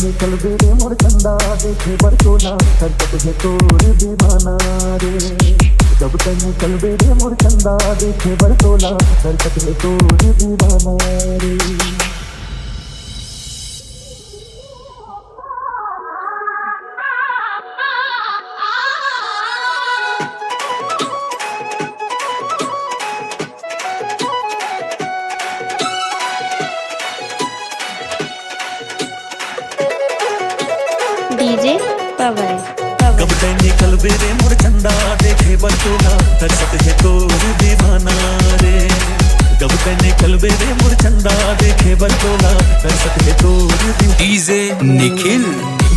निकल बेरे मोर चंदा देखे बरसोला सरकत है तोर दीवाना रे। जब तक निकल बेरे मोर चंदा देखे बरसोला सरकत है तोर दीवाना रे। डीजे पवन कब तक निकल बेरे मोर चंदा देखे बरसोला तरसत है तोर दीवाना रे। कब तक निकल बेरे मोर चंदा देखे बरसोला तरसत है तोर डीजे निखिल।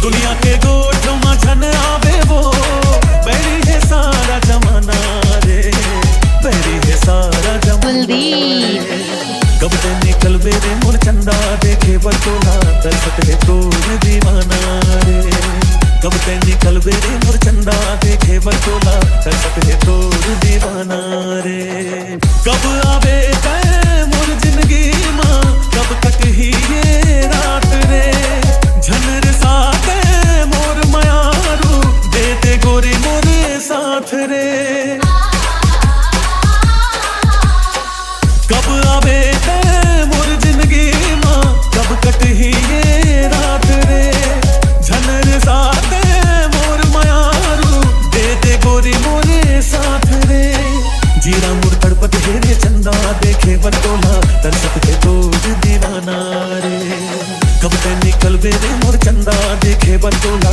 दुनिया के गोठों में छन आवे वो बैरी है सारा जमाना रे। बैरी है सारा जमाना। कब तक निकल बेरे मोर चंदा देखे बरसोला तरसत है तोर दीवाना रे। कब तक निकल बेरे मोर चंदा देखे बरसोला तरसत है तोर दीवाना रे। कब आवे तै मोर जिंदगी मां कब तक ही ये रात रे। झनर साथ मोर मयारू दे दे गोरी मोरे साथ रे। कब आवे तै मोर जिंदगी मां कब कट ही ये रात रे। झनर साथ मोर मयारू दे दे गोरी मोरे साथ रे। जीरा मुर तड़पत है रे चंदा देखे बरसोला तरसत है तोर दीवाना रे। कब तक निकल बेरे मोर चंदा देखे बरसोला